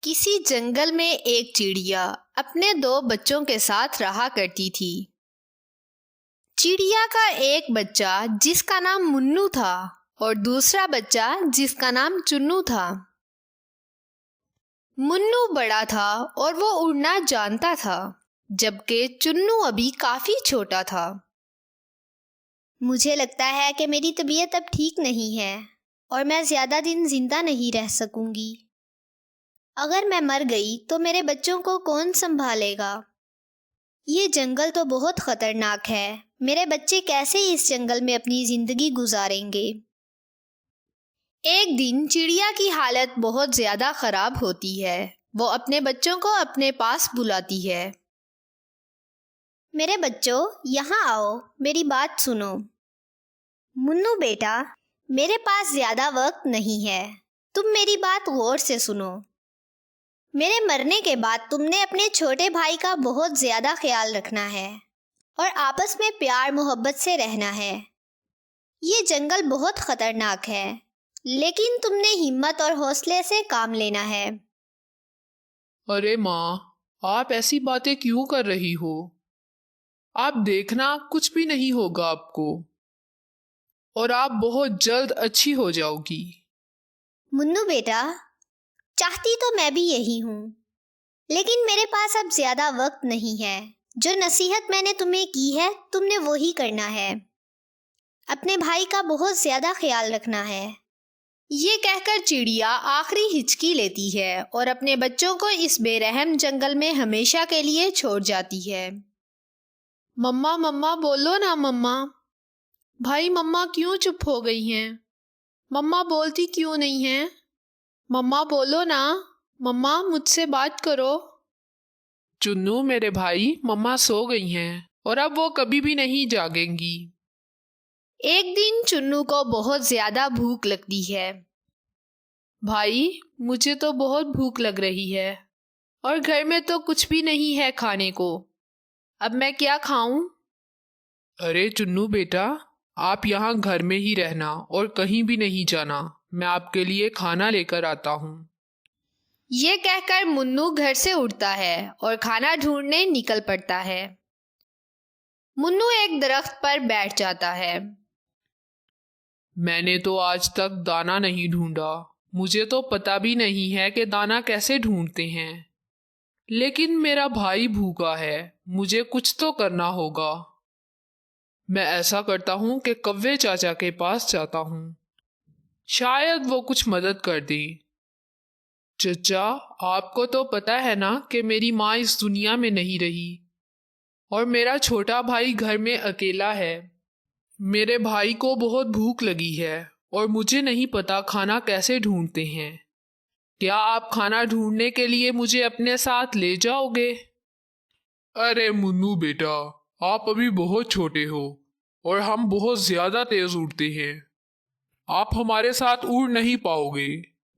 کسی جنگل میں ایک چڑیا اپنے دو بچوں کے ساتھ رہا کرتی تھی۔ چڑیا کا ایک بچہ جس کا نام منو تھا اور دوسرا بچہ جس کا نام چنو تھا۔ منو بڑا تھا اور وہ اڑنا جانتا تھا، جبکہ چنو ابھی کافی چھوٹا تھا۔ مجھے لگتا ہے کہ میری طبیعت اب ٹھیک نہیں ہے اور میں زیادہ دن زندہ نہیں رہ سکوں گی۔ اگر میں مر گئی تو میرے بچوں کو کون سنبھالے گا؟ یہ جنگل تو بہت خطرناک ہے، میرے بچے کیسے اس جنگل میں اپنی زندگی گزاریں گے؟ ایک دن چڑیا کی حالت بہت زیادہ خراب ہوتی ہے۔ وہ اپنے بچوں کو اپنے پاس بلاتی ہے۔ میرے بچوں، یہاں آؤ، میری بات سنو۔ منو بیٹا، میرے پاس زیادہ وقت نہیں ہے، تم میری بات غور سے سنو۔ میرے مرنے کے بعد تم نے اپنے چھوٹے بھائی کا بہت زیادہ خیال رکھنا ہے اور آپس میں پیار محبت سے رہنا ہے۔ یہ جنگل بہت خطرناک ہے، لیکن تم نے ہمت اور حوصلے سے کام لینا ہے۔ ارے ماں، آپ ایسی باتیں کیوں کر رہی ہو؟ آپ دیکھنا کچھ بھی نہیں ہوگا آپ کو، اور آپ بہت جلد اچھی ہو جاؤ گی۔ منو بیٹا، چاہتی تو میں بھی یہی ہوں، لیکن میرے پاس اب زیادہ وقت نہیں ہے۔ جو نصیحت میں نے تمہیں کی ہے تم نے وہی کرنا ہے۔ اپنے بھائی کا بہت زیادہ خیال رکھنا ہے۔ یہ کہہ کر چڑیا آخری ہچکی لیتی ہے اور اپنے بچوں کو اس بے رحم جنگل میں ہمیشہ کے لیے چھوڑ جاتی ہے۔ مما مما بولو نا مما۔ بھائی مما کیوں چپ ہو گئی ہیں؟ مما بولتی کیوں نہیں ہیں؟ مما بولو نا، مما مجھ سے بات کرو۔ چنو میرے بھائی، مما سو گئی ہیں اور اب وہ کبھی بھی نہیں جاگیں گی۔ ایک دن چنو کو بہت زیادہ بھوک لگتی ہے۔ بھائی، مجھے تو بہت بھوک لگ رہی ہے اور گھر میں تو کچھ بھی نہیں ہے کھانے کو۔ اب میں کیا کھاؤں؟ ارے چنو بیٹا، آپ یہاں گھر میں ہی رہنا اور کہیں بھی نہیں جانا، میں آپ کے لیے کھانا لے کر آتا ہوں۔ یہ کہہ کر منو گھر سے اٹھتا ہے اور کھانا ڈھونڈنے نکل پڑتا ہے۔ منو ایک درخت پر بیٹھ جاتا ہے۔ میں نے تو آج تک دانا نہیں ڈھونڈا، مجھے تو پتہ بھی نہیں ہے کہ دانا کیسے ڈھونڈتے ہیں، لیکن میرا بھائی بھوکا ہے، مجھے کچھ تو کرنا ہوگا۔ میں ایسا کرتا ہوں کہ کوے چاچا کے پاس جاتا ہوں، شاید وہ کچھ مدد کر دیں۔ چچا، آپ کو تو پتہ ہے نا کہ میری ماں اس دنیا میں نہیں رہی اور میرا چھوٹا بھائی گھر میں اکیلا ہے۔ میرے بھائی کو بہت بھوک لگی ہے اور مجھے نہیں پتا کھانا کیسے ڈھونڈتے ہیں۔ کیا آپ کھانا ڈھونڈنے کے لیے مجھے اپنے ساتھ لے جاؤ گے؟ ارے منو بیٹا، آپ ابھی بہت چھوٹے ہو اور ہم بہت زیادہ تیز اڑتے ہیں، آپ ہمارے ساتھ اڑ نہیں پاؤ گے۔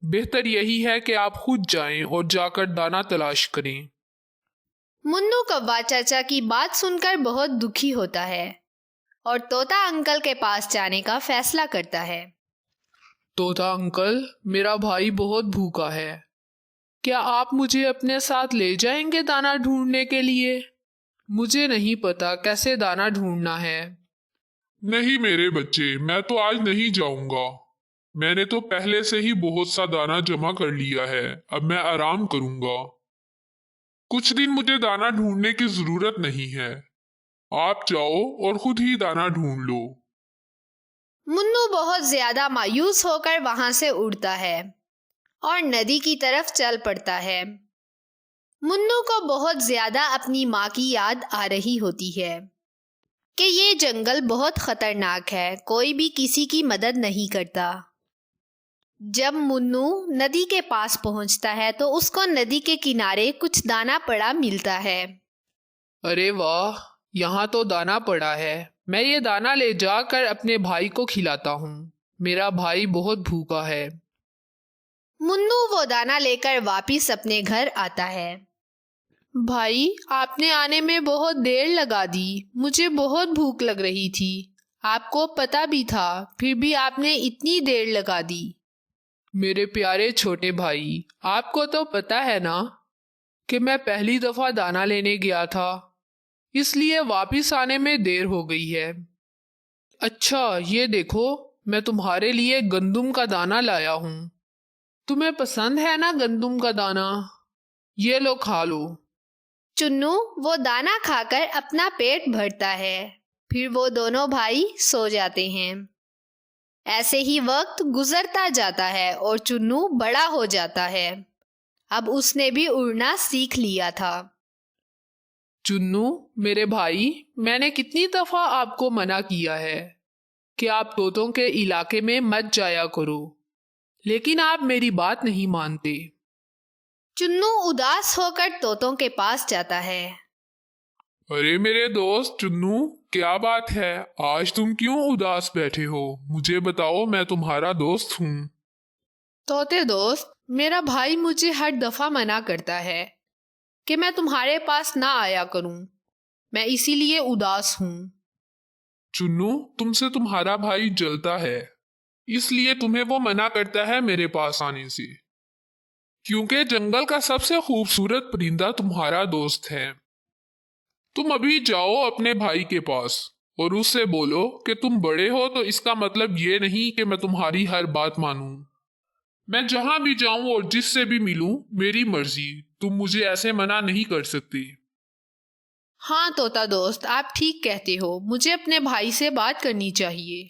بہتر یہی ہے کہ آپ خود جائیں اور جا کر دانا تلاش کریں۔ منو کوا چاچا کی بات سن کر بہت دکھی ہوتا ہے اور طوطا انکل کے پاس جانے کا فیصلہ کرتا ہے۔ طوطا انکل، میرا بھائی بہت بھوکا ہے، کیا آپ مجھے اپنے ساتھ لے جائیں گے دانا ڈھونڈنے کے لیے؟ مجھے نہیں پتا کیسے دانا ڈھونڈنا ہے۔ نہیں میرے بچے، میں تو آج نہیں جاؤں گا، میں نے تو پہلے سے ہی بہت سا دانا جمع کر لیا ہے، اب میں آرام کروں گا۔ کچھ دن مجھے دانا ڈھونڈنے کی ضرورت نہیں ہے، آپ جاؤ اور خود ہی دانا ڈھونڈ لو۔ منو بہت زیادہ مایوس ہو کر وہاں سے اڑتا ہے اور ندی کی طرف چل پڑتا ہے۔ منو کو بہت زیادہ اپنی ماں کی یاد آ رہی ہوتی ہے کہ یہ جنگل بہت خطرناک ہے، کوئی بھی کسی کی مدد نہیں کرتا۔ جب منو ندی کے پاس پہنچتا ہے تو اس کو ندی کے کنارے کچھ دانا پڑا ملتا ہے۔ ارے واہ، یہاں تو دانا پڑا ہے، میں یہ دانا لے جا کر اپنے بھائی کو کھلاتا ہوں، میرا بھائی بہت بھوکا ہے۔ منو وہ دانا لے کر واپس اپنے گھر آتا ہے۔ بھائی، آپ نے آنے میں بہت دیر لگا دی، مجھے بہت بھوک لگ رہی تھی، آپ کو پتہ بھی تھا، پھر بھی آپ نے اتنی دیر لگا دی۔ मेरे प्यारे छोटे भाई, आपको तो पता है ना कि मैं पहली दफा दाना लेने गया था, इसलिए वापस आने में देर हो गई है। अच्छा, ये देखो, मैं तुम्हारे लिए गंदुम का दाना लाया हूँ। तुम्हें पसंद है ना गंदुम का दाना? ये लो, खा लो। चुन्नू वो दाना खाकर अपना पेट भरता है। फिर वो दोनों भाई सो जाते हैं। ऐसे ही वक्त गुजरता जाता है और चुन्नू बड़ा हो जाता है। अब उसने भी उड़ना सीख लिया था। चुन्नू मेरे भाई, मैंने कितनी दफा आपको मना किया है कि आप तोतों के इलाके में मत जाया करो, लेकिन आप मेरी बात नहीं मानते। चुन्नू उदास होकर तोतों के पास जाता है। अरे मेरे दोस्त चुन्नू, क्या बात है? आज तुम क्यों उदास बैठे हो? मुझे बताओ, मैं तुम्हारा दोस्त हूँ। तोते दोस्त, मेरा भाई मुझे हर दफा मना करता है कि मैं तुम्हारे पास ना आया करूं। मैं इसीलिए उदास हूँ। चुन्नू, तुमसे तुम्हारा भाई जलता है, इसलिए तुम्हें वो मना करता है मेरे पास आने से, क्योंकि जंगल का सबसे खूबसूरत परिंदा तुम्हारा दोस्त है। तुम अभी जाओ अपने भाई के पास और उससे बोलो कि तुम बड़े हो तो इसका मतलब ये नहीं कि मैं तुम्हारी हर बात मानूं। मैं जहां भी जाऊं और जिससे भी मिलूं, मेरी मर्जी, तुम मुझे ऐसे मना नहीं कर सकती। हाँ तोता दोस्त, आप ठीक कहते हो। मुझे अपने भाई से बात करनी चाहिए।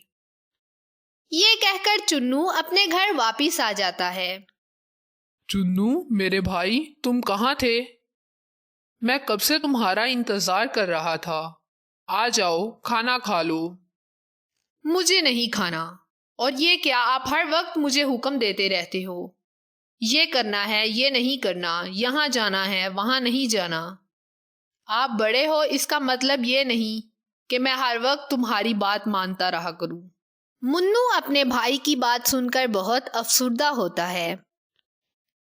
ये कहकर चुन्नू अपने घर वापिस आ जाता है। चुन्नू मेरे भाई, तुम कहाँ थे? मैं कब से तुम्हारा इंतजार कर रहा था। आ जाओ, खाना खा लो। मुझे नहीं खाना। और ये क्या, आप हर वक्त मुझे हुक्म देते रहते हो। ये करना है, ये नहीं करना, यहाँ जाना है, वहाँ नहीं जाना। आप बड़े हो, इसका मतलब ये नहीं कि मैं हर वक्त तुम्हारी बात मानता रहा करूं। मुन्नू अपने भाई की बात सुनकर बहुत अफसुर्दा होता है।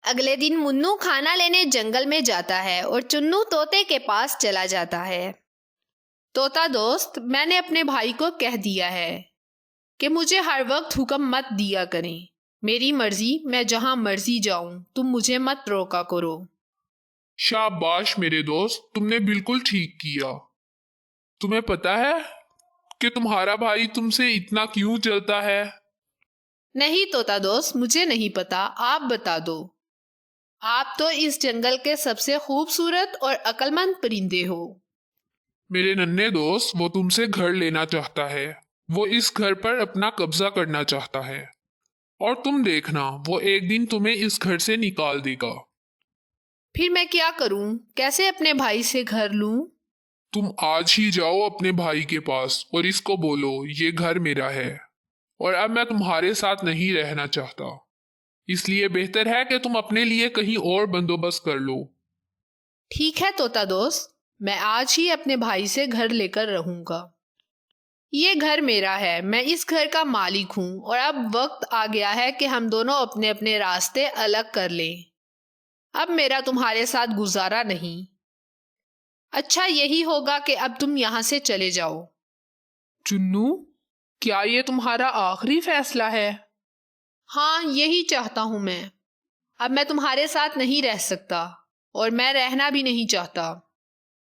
अगले दिन मुन्नू खाना लेने जंगल में जाता है और चुन्नू तोते के पास चला जाता है। तोता दोस्त, मैंने अपने भाई को कह दिया है कि मुझे हर वक्त हुक्म मत दिया करें। मेरी मर्जी, मैं जहां मर्जी जाऊं, तुम मुझे मत रोका करो। शाबाश मेरे दोस्त, तुमने बिल्कुल ठीक किया। तुम्हें पता है कि तुम्हारा भाई तुमसे इतना क्यों जलता है? नहीं तोता दोस्त, मुझे नहीं पता, आप बता दो। आप तो इस जंगल के सबसे खूबसूरत और अक्लमंद परिंदे हो। मेरे नन्हे दोस्त, वो तुमसे घर लेना चाहता है। वो इस घर पर अपना कब्जा करना चाहता है और तुम देखना, वो एक दिन तुम्हें इस घर से निकाल देगा। फिर मैं क्या करूं? कैसे अपने भाई से घर लूं? तुम आज ही जाओ अपने भाई के पास और इसको बोलो, ये घर मेरा है और अब मैं तुम्हारे साथ नहीं रहना चाहता, इसलिए बेहतर है कि तुम अपने लिए कहीं और बंदोबस्त कर लो। ठीक है तोता दोस्त, मैं आज ही अपने भाई से घर लेकर रहूंगा। ये घर मेरा है, मैं इस घर का मालिक हूँ और अब वक्त आ गया है कि हम दोनों अपने अपने रास्ते अलग कर लें। अब मेरा तुम्हारे साथ गुजारा नहीं। अच्छा यही होगा कि अब तुम यहाँ से चले जाओ। चुन्नू, क्या ये तुम्हारा आखिरी फैसला है? हाँ, यही चाहता हूँ मैं। अब मैं तुम्हारे साथ नहीं रह सकता और मैं रहना भी नहीं चाहता।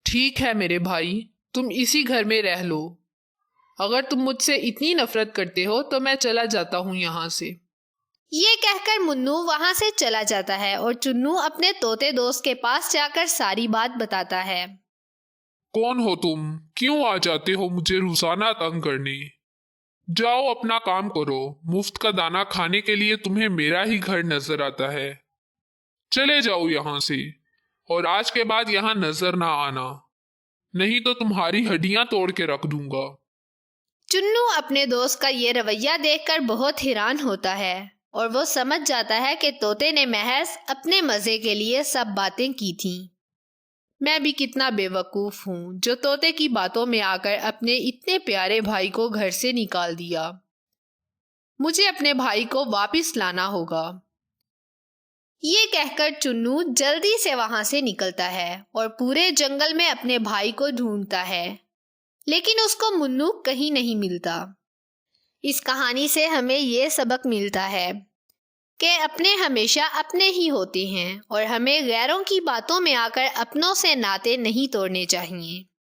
ठीक है मेरे भाई, तुम इसी घर में रह लो। अगर तुम मुझसे इतनी नफरत करते हो तो मैं चला जाता हूँ यहाँ से। ये कहकर मुन्नू वहां से चला जाता है और चुन्नू अपने तोते दोस्त के पास जाकर सारी बात बताता है। कौन हो तुम? क्यों आ जाते हो मुझे रोजाना तंग करने? जाओ अपना काम करो। मुफ्त का दाना खाने के लिए तुम्हें मेरा ही घर नजर आता है। चले जाओ यहाँ से और आज के बाद यहाँ नजर ना आना, नहीं तो तुम्हारी हड्डियां तोड़ के रख दूंगा। चुन्नू अपने दोस्त का ये रवैया देखकर बहुत हैरान होता है और वो समझ जाता है कि तोते ने महज अपने मजे के लिए सब बातें की थीं। मैं भी कितना बेवकूफ हूँ जो तोते की बातों में आकर अपने इतने प्यारे भाई को घर से निकाल दिया। मुझे अपने भाई को वापस लाना होगा। ये कहकर चुन्नू जल्दी से वहां से निकलता है और पूरे जंगल में अपने भाई को ढूंढता है, लेकिन उसको मुन्नू कहीं नहीं मिलता। इस कहानी से हमें ये सबक मिलता है کہ اپنے ہمیشہ اپنے ہی ہوتے ہیں اور ہمیں غیروں کی باتوں میں آ کر اپنوں سے ناطے نہیں توڑنے چاہیے۔